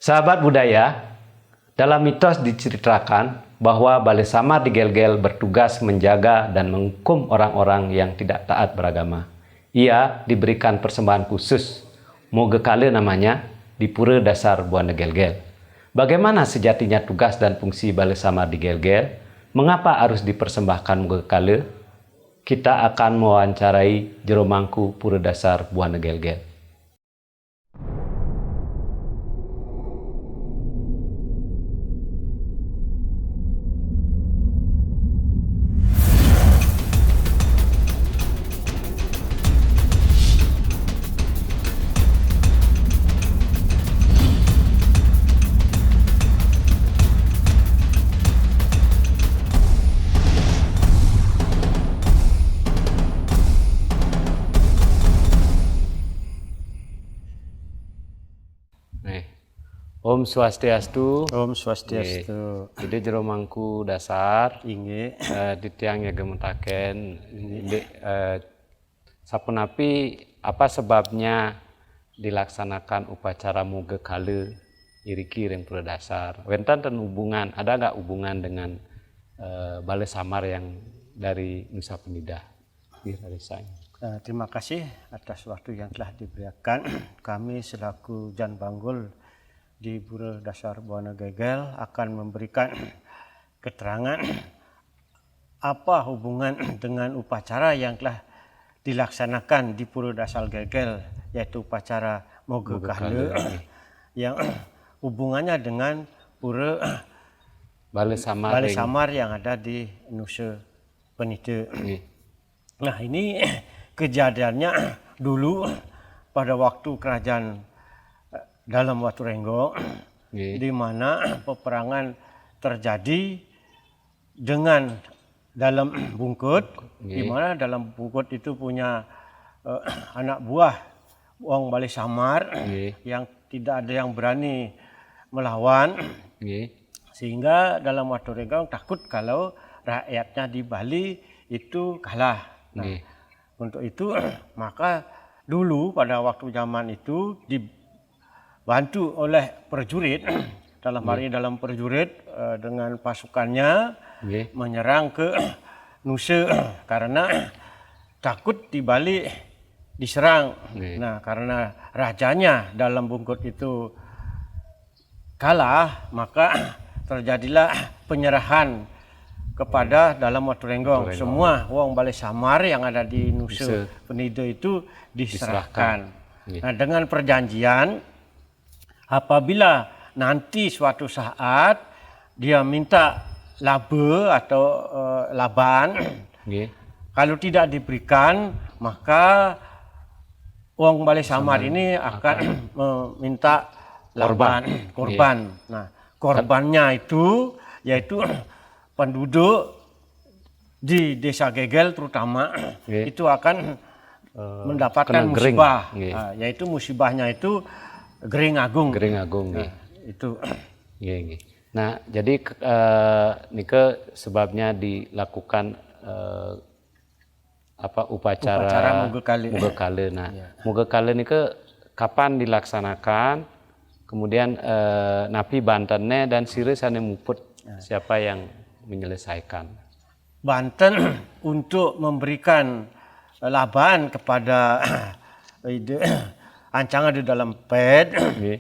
Sahabat budaya, dalam mitos diceritakan bahwa Balai Samar di Gel-Gel bertugas menjaga dan menghukum orang-orang yang tidak taat beragama. Ia diberikan persembahan khusus, Mogekale namanya, di Pura Dasar Buana Gel-Gel. Bagaimana sejatinya tugas dan fungsi Balai Samar di Gel-Gel? Mengapa harus dipersembahkan Mogekale? Kita akan mewawancarai Jero Mangku Pura Dasar Buana Gel-Gel. Om Swastiastu. Om Swastiastu. Jadi Jero Mangku Dasar. Inge. Di tiang ya gemetaken. Sapunapi apa sebabnya dilaksanakan upacara Mogekale iriki ring Pura Dasar? Wenten hubungan, ada nggak hubungan dengan Balai Samar yang dari Nusa Penida? Terima kasih atas waktu yang telah diberikan. Kami selaku Jan Banggul di Pura Dasar Buana Gel-Gel akan memberikan keterangan apa hubungan dengan upacara yang telah dilaksanakan di Pura Dasar Gel-Gel, yaitu upacara Mogekale yang hubungannya dengan Pura Balai Samar yang ada di Nusa Penida. Nah, ini kejadiannya dulu pada waktu kerajaan dalam Watu Renggong, di mana peperangan terjadi dengan dalam Bungkut, di mana dalam Bungkut itu punya anak buah Wong Balai Samar yang tidak ada yang berani melawan, sehingga dalam Watu Renggong takut kalau rakyatnya di Bali itu kalah. Nah, untuk itu maka dulu pada waktu zaman itu dibantu oleh prajurit, dalam hari dalam prajurit dengan pasukannya menyerang ke Nusa karena takut di Bali diserang. Nah, karena rajanya dalam Bungkut itu kalah, maka terjadilah penyerahan kepada dalam Watu Renggong. Semua Wong Balai Samar yang ada di Nusa Penida itu diserahkan. Nah, dengan perjanjian apabila nanti suatu saat dia minta laba atau laban, kalau tidak diberikan maka Wong Balai Samar ini akan meminta korban. Nah, korbannya itu yaitu penduduk di Desa Gel-Gel terutama itu akan mendapatkan musibah, yaitu musibahnya itu Gering Agung. Nah, itu. Nah, jadi nike sebabnya dilakukan upacara Mogekale. Nah, Mogekale nike kapan dilaksanakan? Kemudian Napi Bantennya dan Sire sane muput siapa yang menyelesaikan? Banten untuk memberikan laban kepada ancangan di dalam PED,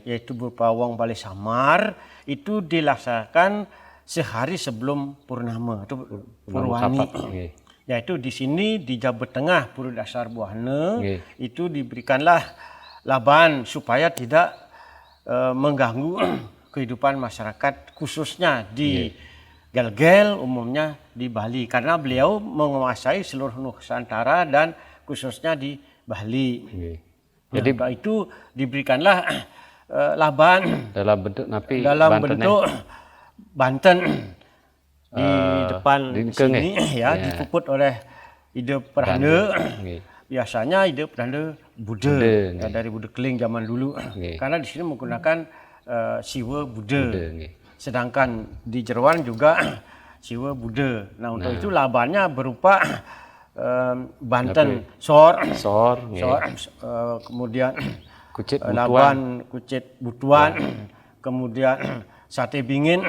yaitu berupa Wong Balai Samar, itu dilaksanakan sehari sebelum Purnama atau Purwani. Yaitu di sini di Jawa Tengah Pura Dasar Buana itu diberikanlah laban supaya tidak mengganggu kehidupan masyarakat, khususnya di Gel-Gel, umumnya di Bali, karena beliau menguasai seluruh Nusantara dan khususnya di Bali. Jadi itu diberikanlah laban dalam bentuk Napi bentuk Banten di depan sini dipuput oleh Ide Pranda. Biasanya Ide Pranda Buddha dari Buddha Keling zaman dulu, karena di sini menggunakan Siwa Buddha. Sedangkan di Jeroan juga Siwa Buddha. Nah, untuk itu labannya berupa Banten sor, kemudian Kucit laban kucit butuan, kemudian sate bingin,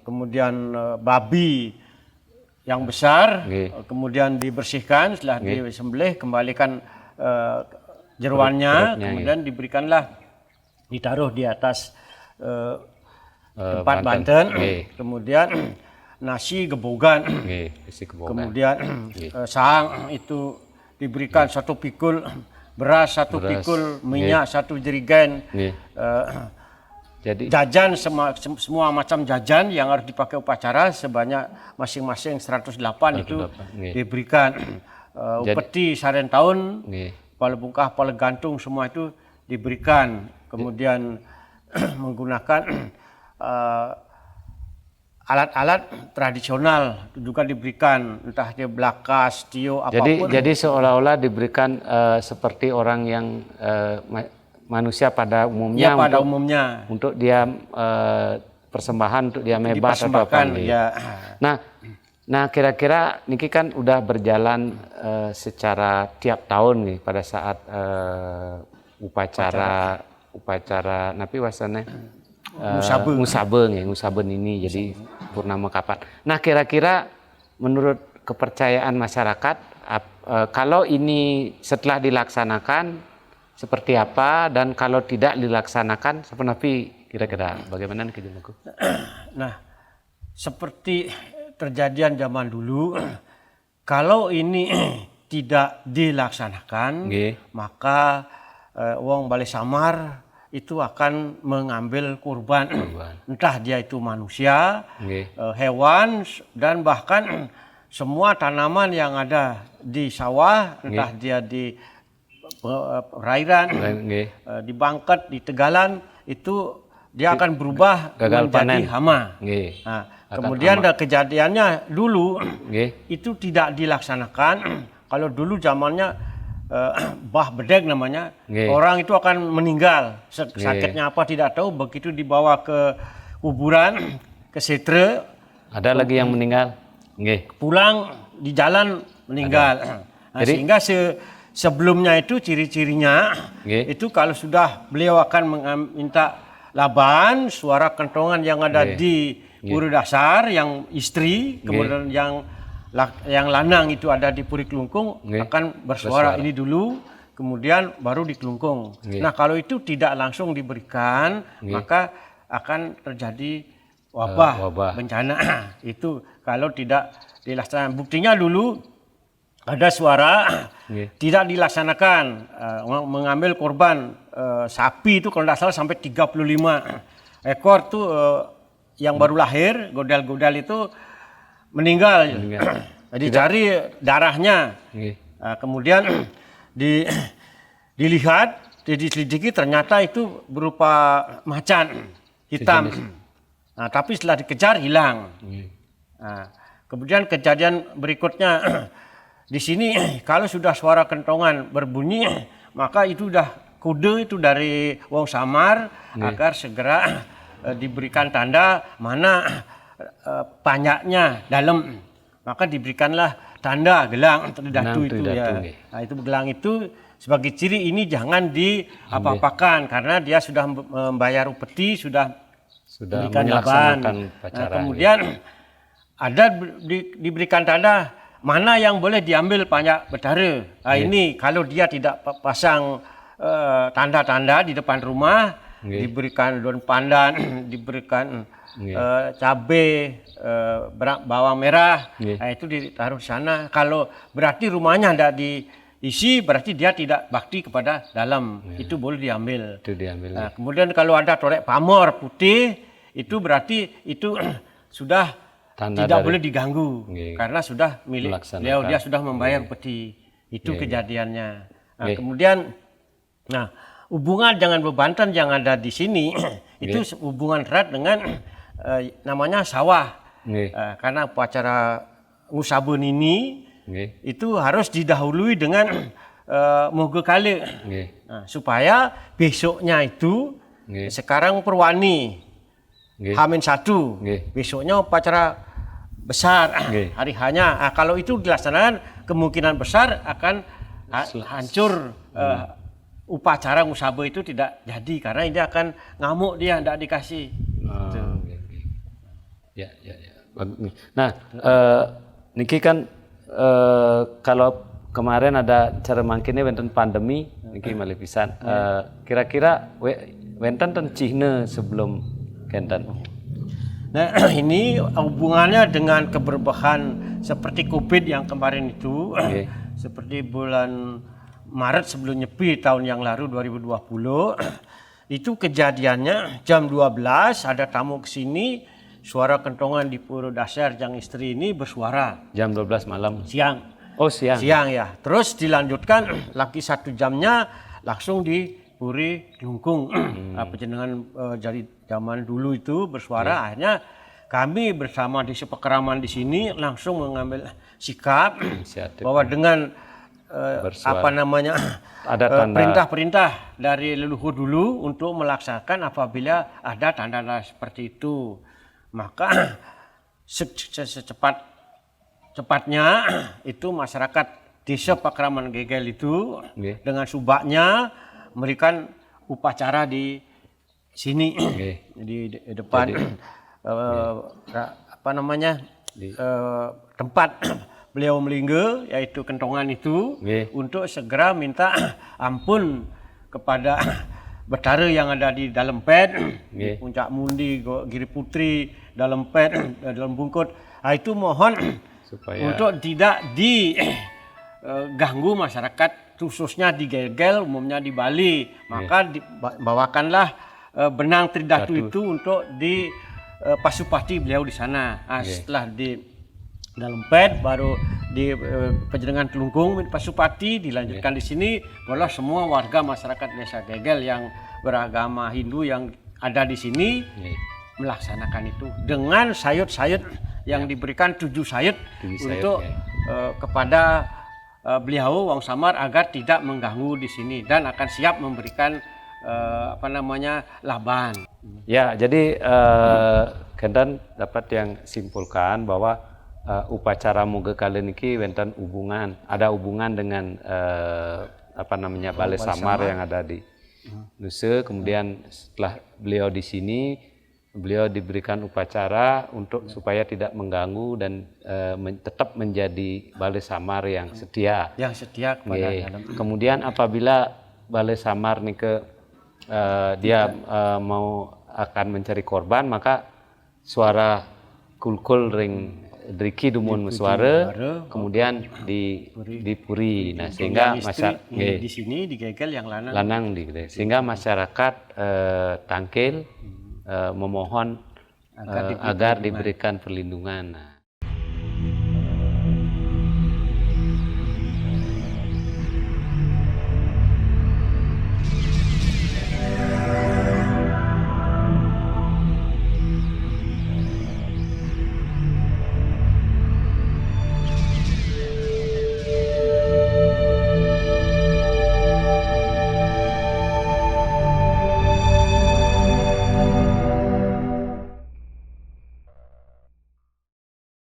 kemudian babi yang besar, kemudian dibersihkan, setelah disembelih kembalikan jeroannya, kemudian diberikanlah, ditaruh di atas tempat Banten, kemudian nasi gebogan, kemudian sang itu diberikan 1 pikul beras, 1 pikul minyak, 1 jerigen, jadi jajan, semua macam jajan yang harus dipakai upacara sebanyak masing-masing 108 itu diberikan. Upeti saren tahun, pala bungkah, pala gantung, semua itu diberikan. Kemudian menggunakan alat-alat tradisional juga diberikan, entah dia belakas, tio, apapun. Jadi seolah-olah diberikan seperti orang yang manusia pada umumnya. Ya, pada umumnya. Untuk dia persembahan, untuk dia mebas atau apa. Ya. Nah kira-kira niki kan udah berjalan secara tiap tahun nih pada saat upacara napi wasane ngusaben ini, jadi purnama kapat. Nah kira-kira menurut kepercayaan masyarakat kalau ini setelah dilaksanakan seperti apa, dan kalau tidak dilaksanakan seperti kira-kira bagaimana nih Junku? Nah, seperti terjadian zaman dulu, kalau ini tidak dilaksanakan, maka wong Balai Samar itu akan mengambil kurban. Entah dia itu manusia, hewan, dan bahkan semua tanaman yang ada di sawah, entah dia di perairan, di Bangket, di Tegalan, itu dia akan berubah menjadi hama. Nah, kemudian ada kejadiannya dulu itu tidak dilaksanakan. Kalau dulu zamannya bah bedeg namanya, orang itu akan meninggal, sakitnya apa tidak tahu, begitu dibawa ke kuburan, ke setre, ada lagi yang meninggal, pulang di jalan meninggal. Nah, sehingga sebelumnya itu ciri-cirinya itu kalau sudah beliau akan minta laban, suara kentongan yang ada di puri dasar, yang istri, kemudian yang lanang itu ada di puri kelungkung, akan bersuara ini dulu, kemudian baru di kelungkung. Nah kalau itu tidak langsung diberikan, maka akan terjadi wabah. Bencana. Itu kalau tidak dilaksanakan. Buktinya dulu ada suara tidak dilaksanakan, mengambil korban sapi itu kalau tidak salah sampai 35 ekor tuh yang baru lahir, godal-godal itu meninggal. Jadi cari darahnya. Kemudian dilihat, diselidiki, ternyata itu berupa macan hitam. Nah, tapi setelah dikejar hilang. Nah, kemudian kejadian berikutnya di sini kalau sudah suara kentongan berbunyi, maka itu udah kode itu dari wong Samar agar segera diberikan tanda mana panyaknya dalam, maka diberikanlah tanda gelang datu itu ya. Nah, itu gelang itu sebagai ciri ini jangan diapa-apakan karena dia sudah membayar upeti, sudah melaksanakan upacara. Nah, kemudian ada diberikan tanda mana yang boleh diambil panyak betara. Nah, ini kalau dia tidak pasang tanda-tanda di depan rumah, diberikan daun pandan, diberikan cabai, bawang merah, nah, itu ditaruh di sana. Kalau berarti rumahnya tidak diisi, berarti dia tidak bakti kepada dalam, itu boleh diambil. Nah, kemudian kalau ada torek pamor putih, itu berarti itu sudah tidak boleh diganggu, karena sudah milik dia sudah membayar peti. Itu kejadiannya. Nah, kemudian, hubungan jangan bebantan yang ada di sini itu hubungan erat dengan namanya sawah. Karena upacara ngusaben ini itu harus didahului dengan moga kali, supaya besoknya itu sekarang perwani H-1, besoknya upacara besar hari hanya. Kalau itu dilaksanakan kemungkinan besar akan hancur upacara ngusabe itu tidak jadi karena dia akan ngamuk, dia tidak dikasih. Gitu. Ya. Nah, niki kan kalau kemarin ada cara mangkine wonten pandemi niki malih pisan. Kira-kira wonten ten cihne sebelum kenten. Nah, ini hubungannya dengan keberbahan seperti COVID yang kemarin itu, seperti bulan Maret sebelum nyepi tahun yang lalu 2020, itu kejadiannya jam 12 ada tamu ke sini, suara kentongan di Puro Dasar yang istri ini bersuara. Jam 12 malam. Siang. Oh siang. Siang ya. Terus dilanjutkan lagi 1 jamnya langsung di Puri Klungkung. Penjenengan dari zaman dulu itu bersuara. Akhirnya kami bersama di sepekeraman di sini langsung mengambil sikap bahwa dengan ada perintah-perintah dari leluhur dulu untuk melaksanakan apabila ada tanda-tanda seperti itu, maka secepatnya itu masyarakat desa Pakraman Gegel itu dengan subaknya memberikan upacara di sini di depan tempat beliau melingga, yaitu kentongan itu, untuk segera minta ampun kepada betara yang ada di dalam pet, di Puncak Mundi, Giri Putri, dalam pet, dalam bungkut. Itu mohon supaya untuk tidak diganggu masyarakat, khususnya di Gegel, umumnya di Bali. Maka bawakanlah benang tridatu itu untuk di Pasupati beliau di sana. Setelah di dalam pet baru di Penjenengan Klungkung Pasupati dilanjutkan di sini, bahwa semua warga masyarakat desa Gegel yang beragama Hindu yang ada di sini melaksanakan itu dengan sayut-sayut yang diberikan 7 sayut untuk kepada beliau Wong Samar agar tidak mengganggu di sini dan akan siap memberikan laban. Ya, jadi Kendan dapat yang simpulkan bahwa upacara muge kali niki wonten ada hubungan dengan Balai Samar yang ada di Nusa. Kemudian setelah beliau di sini, beliau diberikan upacara untuk supaya tidak mengganggu dan tetap menjadi Balai Samar yang setia. Yang setia kepada Kemudian apabila Balai Samar nike dia mau akan mencari korban, maka suara kulkul ring driki dumun suara kemudian di Puri. Nah, sehingga masyarakat di sini di Gegel yang lanang sehingga masyarakat tangkil memohon agar diberikan perlindungan. Nah,